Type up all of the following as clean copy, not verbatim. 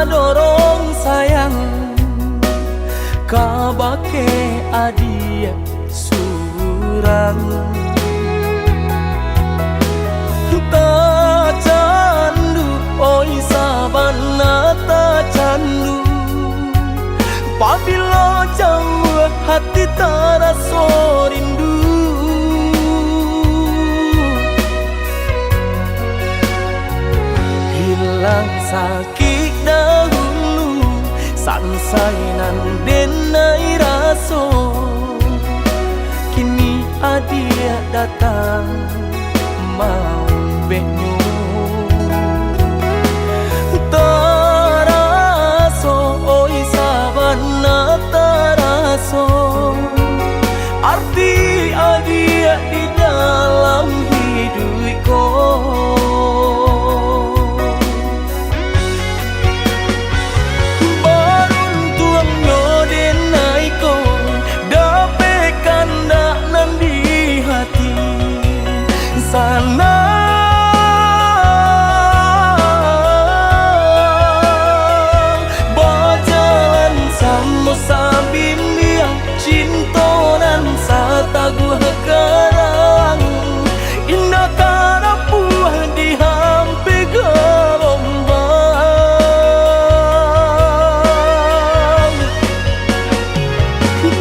dorong sayang kabake adia surang ta candu oi sabana ta candu pabila jauh hati terasa rindu hilang sakit dahulu sansainan denai raso kini adia datang mau benyo taraso oi sabana taraso arti adia di dalam hidupku sana berjalan sama sambimbang cintonan sataguh karang indah karapuh di hampi gelombang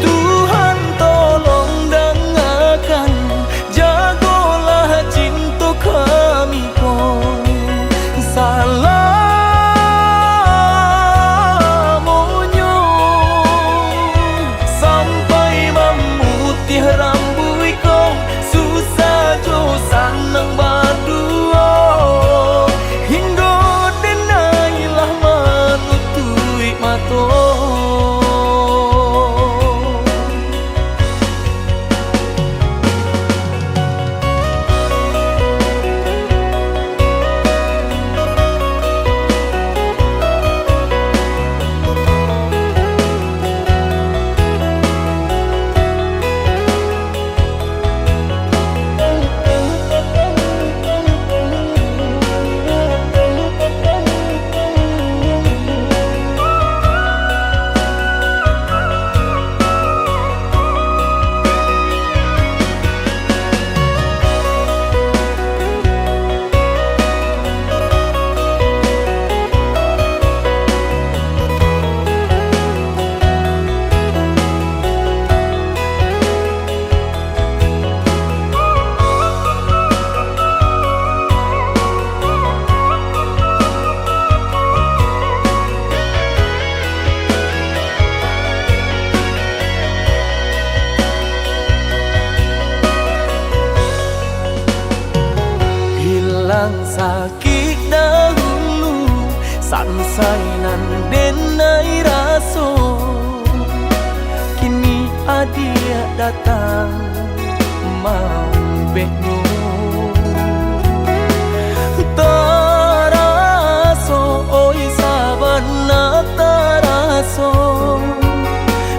Tuhan tolong dengarkan kami ko salah monyo sampai memutih rambut ko susah jo sanang berdua hingga denailah menutui mato hilang sakit dahulu sansainan denai raso kini adia datang mau benyo taraso oi sabana taraso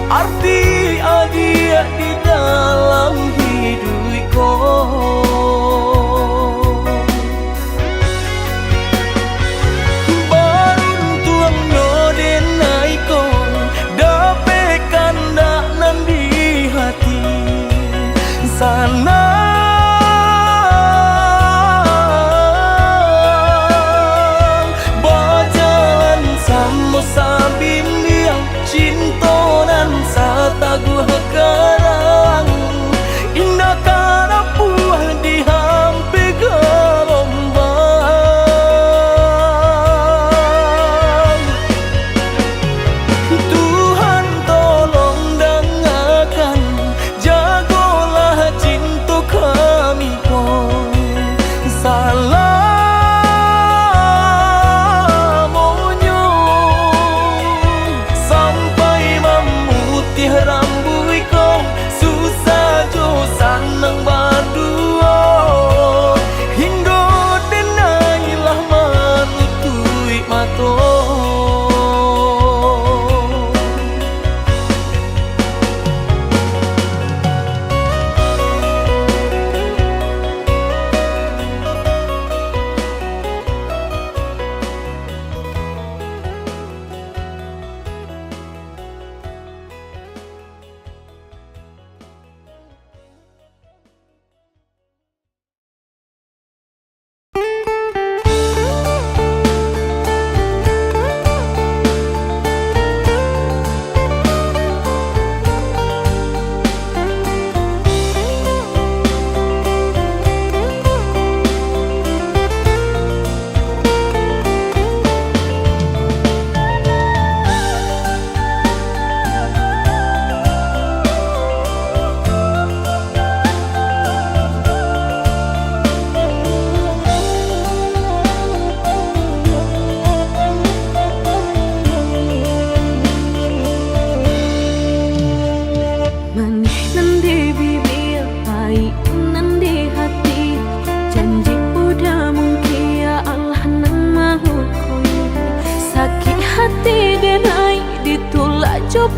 arti adia di dalam hidupku sana berjalan sama sambimbang cintonan sataguh karang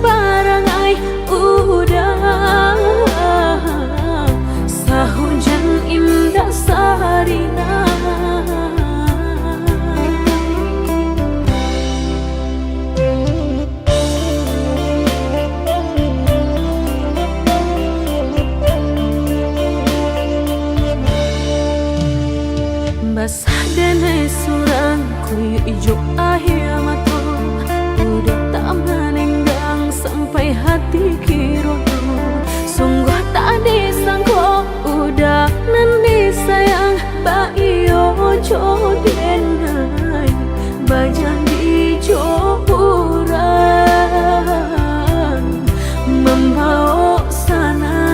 parangai udah sahujan indah sarina. Basah dene surang kuyu ijo akhir mato udah tak menenggang sampai hati kirotu. Sungguh tak disangko udah nanti sayang baio jodenai bajan di joburan membawa sana.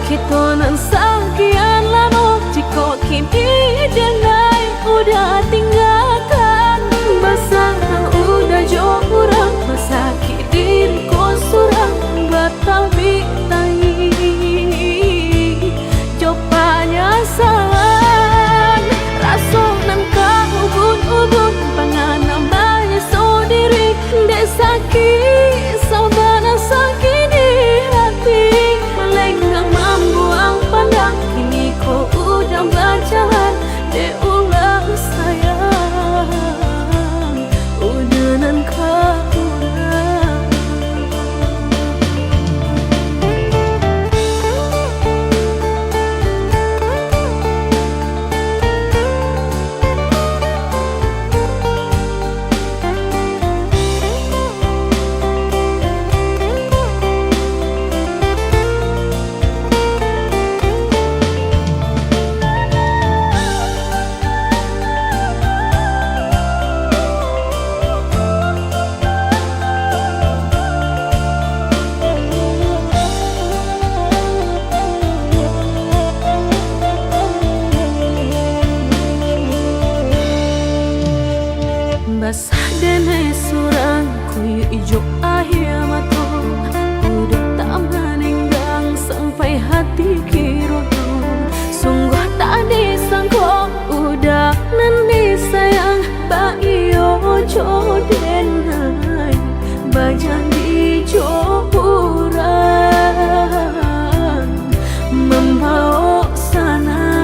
Kitonan sekian lama jika kini dengai udah tinggalkan. Basah udah jauh kurang masakit diriku surang batawi tangi copanya salan rasok nan kahubun-ubun pangan namanya sendiri dek sakit saudara sakit di hati melenggang membuang pandang kini kau udah berjalan dek ulang sayang udah nan kurang. Basah dene surang kuyu ijo akhir mato udah tak menenggang sampai hati kirotu. Sungguh tak disangko udah nanti sayang baio jodenai bajan di joburan membawa sana.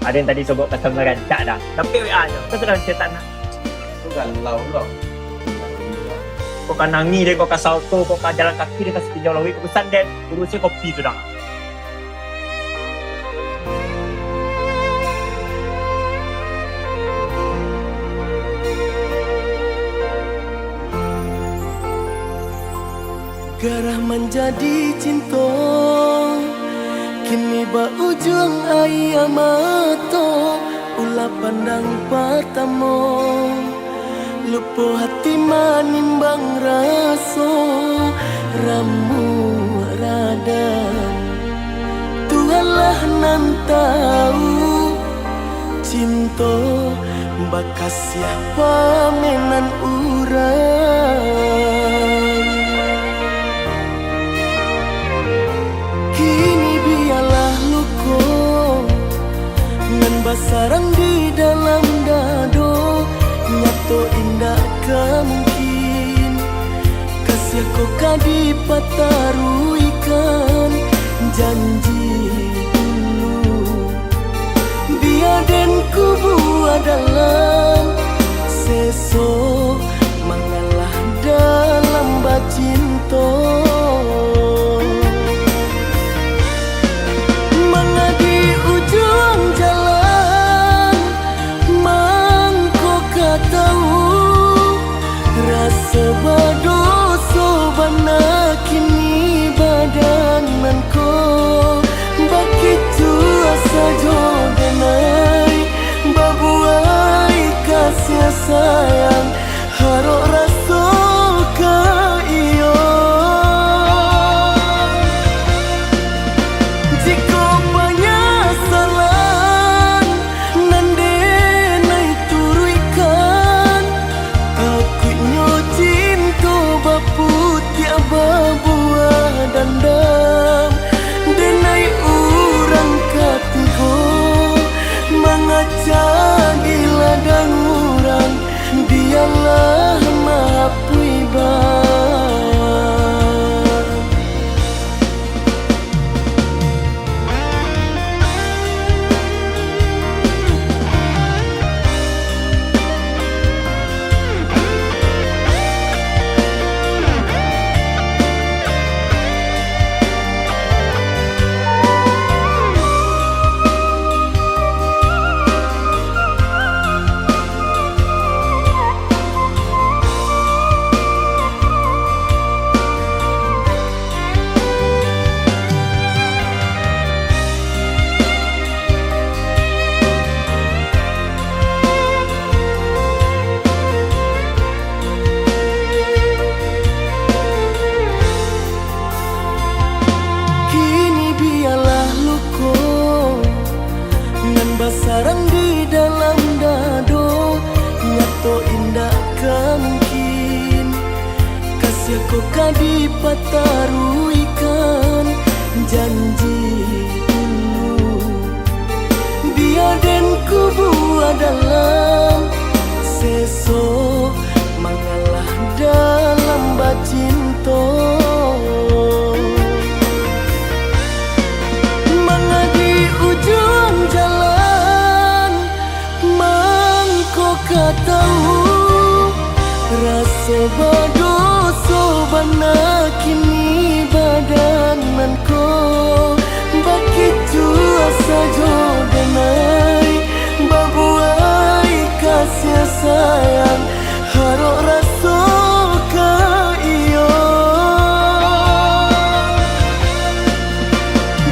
Ada yang tadi sebut kata merancak dah. Tapi WA je. Kau sedang cetak nak. Itu galau loh. Kau kan nangis dia, kau kan salto, kau kan jalan kaki dia kasih pinjau lawik. Kau pesan dan urusnya kopi tu dah. Garah menjadi cinta, kini ujung ayam mato, ulah pandang pertama, lupa hati manimbang raso, ramu radam. Tuhanlah nan tahu, cinta bakas siapa menan urang. Sarang di dalam dado, nyato indah kemungkin. Kasih kau kadi pataruikan janji dulu. Biaden ku buat dalam seso mengalah dalam bacinto. Sebadoso bana kini badananku begitu asa jodenai babuai kasih sayang harok raso ka iyo. Jika penyesalan nande nai turuikan aku putih buah dandam denai urang katigo mengacang gila dan urang dialah mapui sarang di dalam dado, nyato indah kemungkin. Kasih kau kadi pataruikan janji dulu. Biaden ku buat dalam seso mengalah dalam bacinto. Mengadi ujung jalan kau tahu rasa badoso bana kini badananku begitu asa jodenai babuai kasih sayang harok raso ka iyo.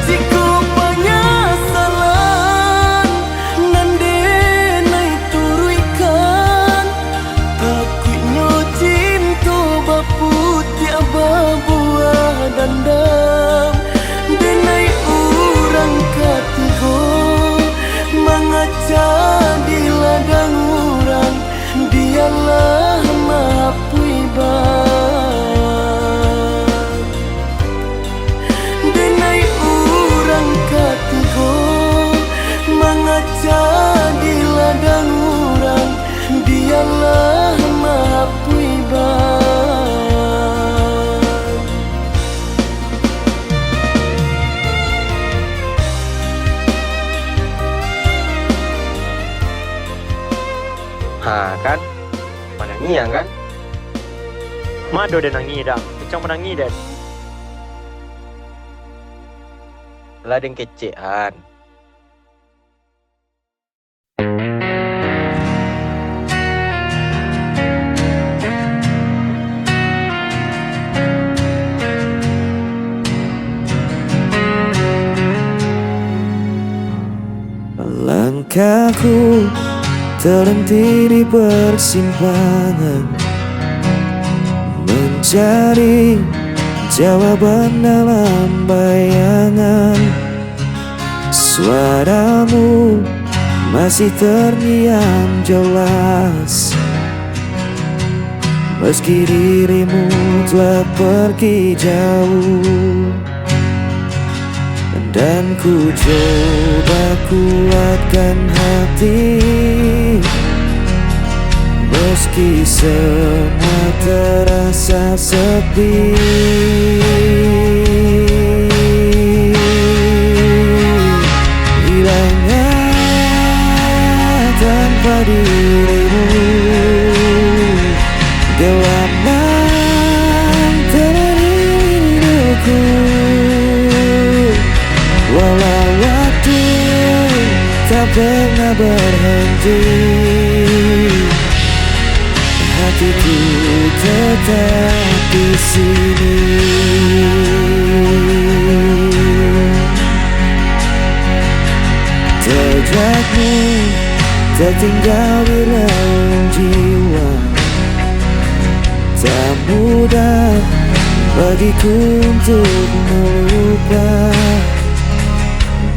Jika penyesalan nande nai turuikan aku cinta baputih buah dandam denai urang katigo Ha kan? Manangiang kan? Mado dan nangi dah. Kecang menangi dan. Ladeng kecean. Langkahku terhenti di persimpangan, mencari jawaban dalam bayangan. Suaramu masih terngiang jelas, meski dirimu telah pergi jauh. Dan ku coba kuatkan hati, meski semua terasa sepi. Hilangnya tanpa dirimu, gelap malam temenin hidupku. Walau waktu tak pernah berhenti, hatiku tetap di sini. Jejakmu tertinggal di relung jiwa, tak mudah bagiku untuk melupakan.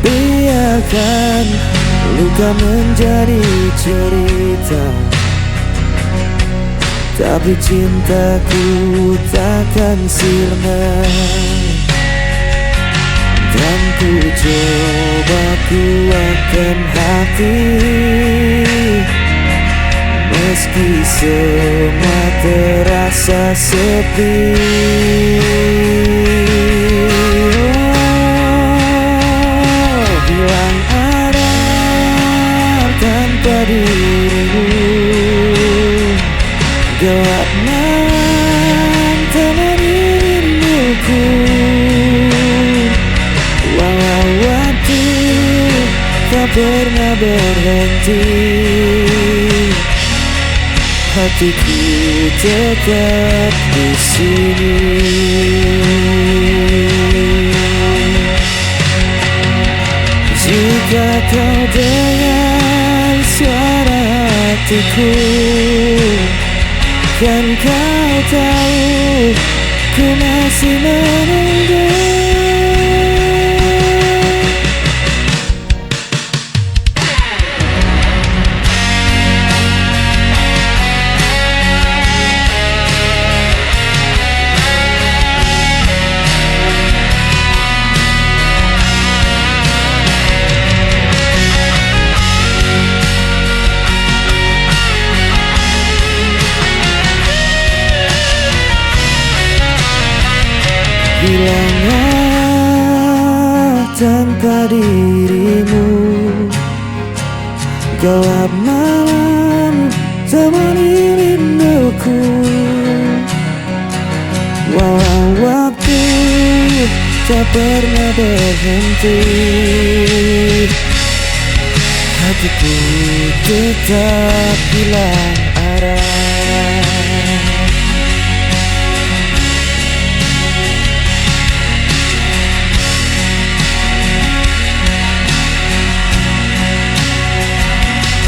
Biarkan luka menjadi cerita, tapi cintaku takkan sirna. Dan ku coba kuatkan hati, meski semua terasa sepi. Hilang arah tanpa dirimu, gelap malam temani rinduku. Walau waktu tak pernah berhenti, hatiku tetap di sini. Jika kau dengar suara hatiku, kan kau tahu ku masih menunggu. Hilangnya tanpa dirimu, gelap malam temani rinduku. Walau waktu tak pernah berhenti, hatiku tetap hilang arah.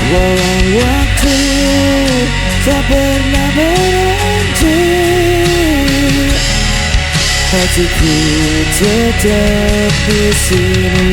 Walau waktu tak pernah berhenti, hatiku tetap di sini.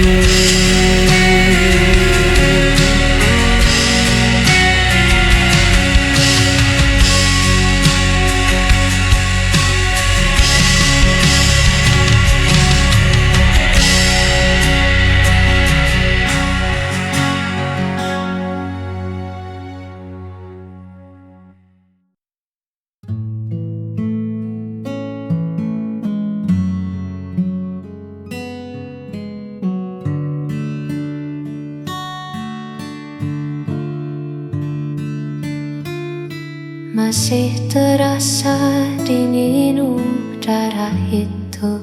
Masih terasa dingin udara itu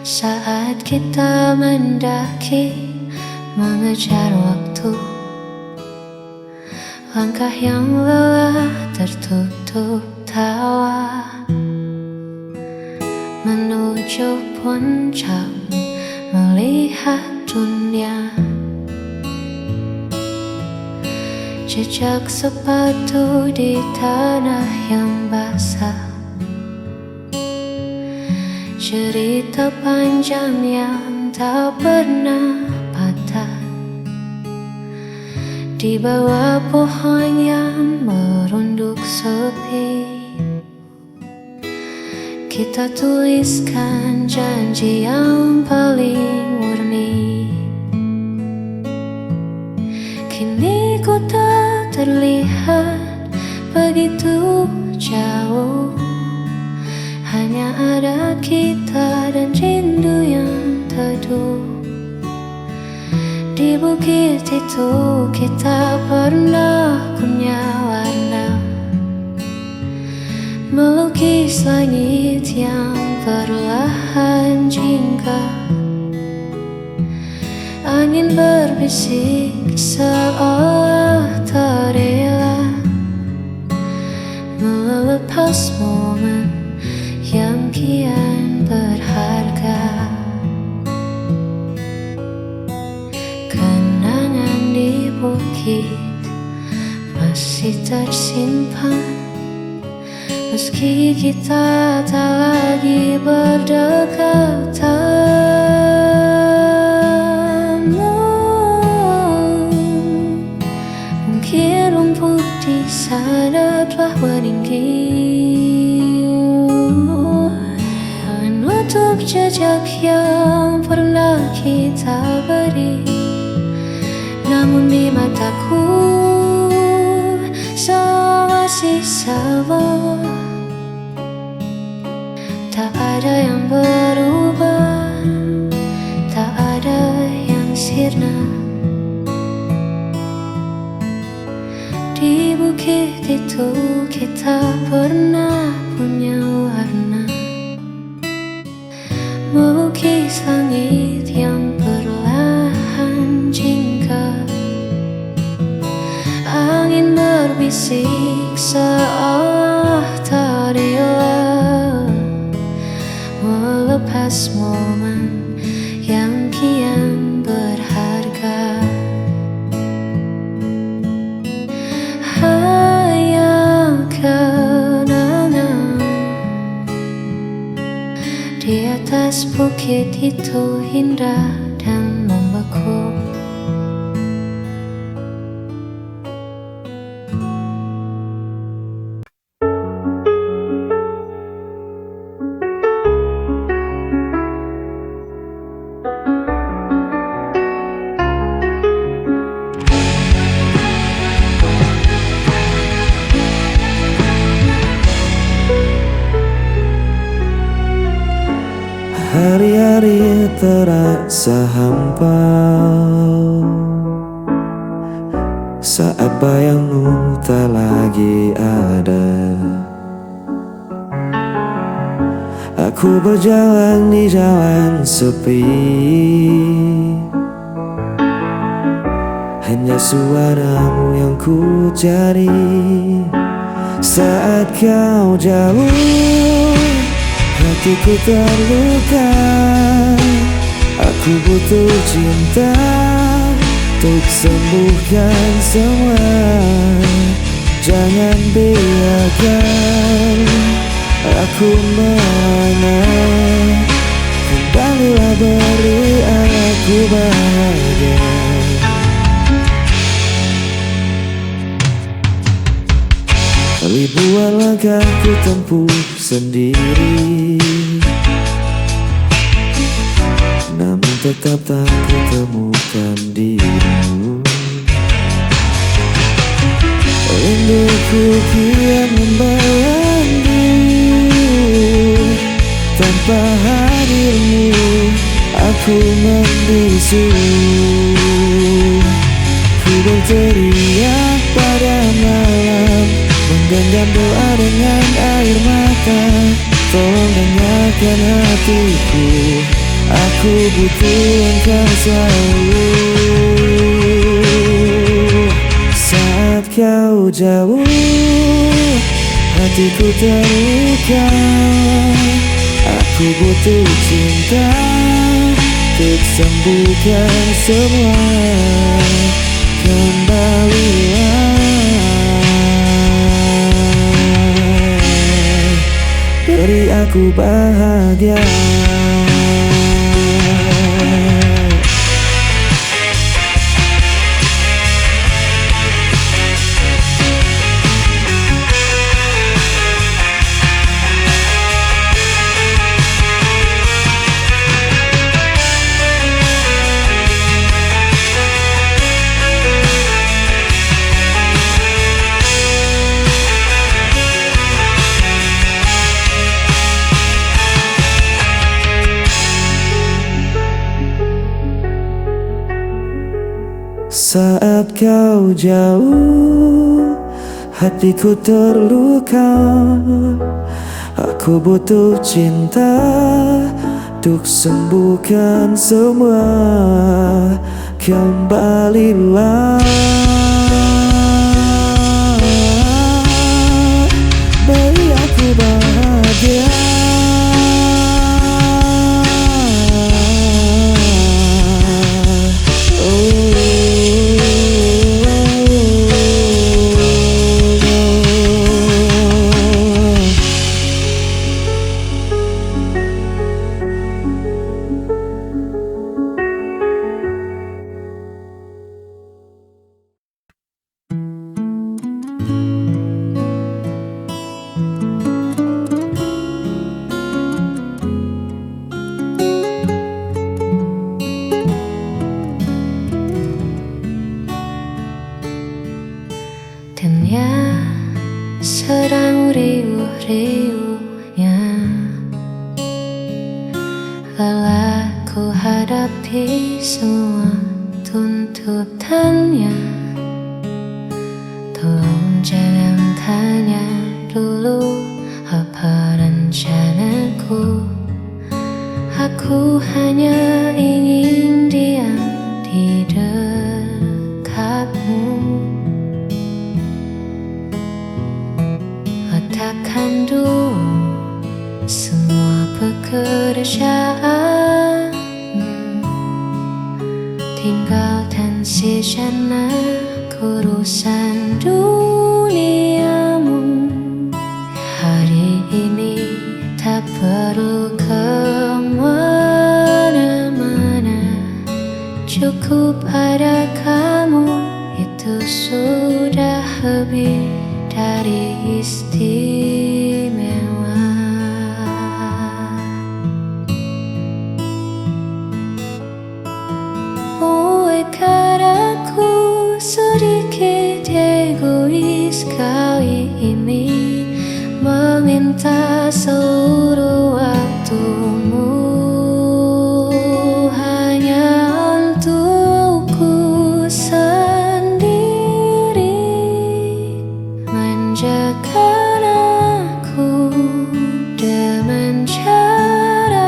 saat kita mendaki mengejar waktu. Langkah yang lelah tertutup tawa menuju puncak melihat dunia. Jejak sepatu di tanah yang basah, cerita panjang yang tak pernah patah. Di bawah pohon yang merunduk sepi, kita tuliskan janji yang paling murni. Kini ku tak terlihat begitu jauh, hanya ada kita dan rindu yang teduh. Di bukit itu kita pernah punya warna, melukis langit yang perlahan jingga. Angin berbisik seolah tak rela melepas momen yang kian berharga. Kenangan di bukit masih tersimpan, meski kita tak lagi berdekatan. Mungkin rumput di sana telah meninggi, menutup jejak yang pernah kita beri. Namun di mataku semua masih sama, tak ada yang berubah, tak ada yang sirna. Di bukit itu kita pernah punya warna, melukis langit yang perlahan jingga. Angin berbisik seolah tak rela melepas momen yang kian berharga. Hanya kenangan di atas bukit itu indah dan membeku. Hari-hari terasa hampa saat bayangmu tak lagi ada. Aku berjalan di jalan sepi, hanya suaramu yang ku cari. Saat kau jauh, hatiku terluka. Aku butuh cinta untuk sembuhkan semua. Jangan biarkan aku merana. Kembalilah beri aku bahagia. Ribuan langkah ku tempuh sendiri, namun tetap tak ku temukan dirimu. Rinduku kian membayangi, tanpa hadirmu aku membisu. Ku berteriak pada malam, menggenggam doa dengan air mata. Tolong dengarkan hatiku, aku butuh engkau selalu. Saat kau jauh, hatiku terluka. Aku butuh cinta untuk sembuhkan semua. Kembalilah, beri aku bahagia. Saat kau jauh, hatiku terluka. Aku butuh cinta untuk sembuhkan semua. Kembalilah, beri aku bahagia. Dunia sedang riuh-riuhnya, lelah ku hadapi semua tuntutannya. Tolong jangan tanya dulu apa rencanaku. Aku hanya ingin diam di dekatmu. Letakkan dulu semua pekerjaan, tinggalkan sejenak urusan duniamu. Hari ini tak perlu kemana-mana, cukup ada kamu, itu sudah lebih dari istimewa. Buatkan aku sedikit egois kali ini, meminta seluruh waktumu hanya untukku sendiri. Manjakan aku dengan caramu,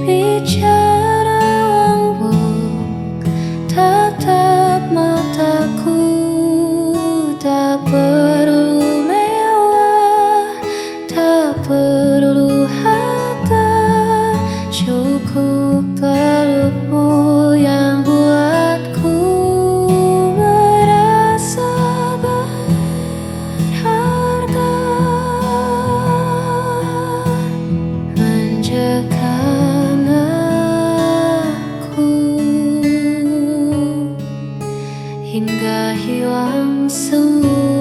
bicara lembut, tatap mataku. Tak perlu mewah, tak perlu harta, cukup pelukmu yang buatku merasa berharga. Manjakan aku hingga hilang semua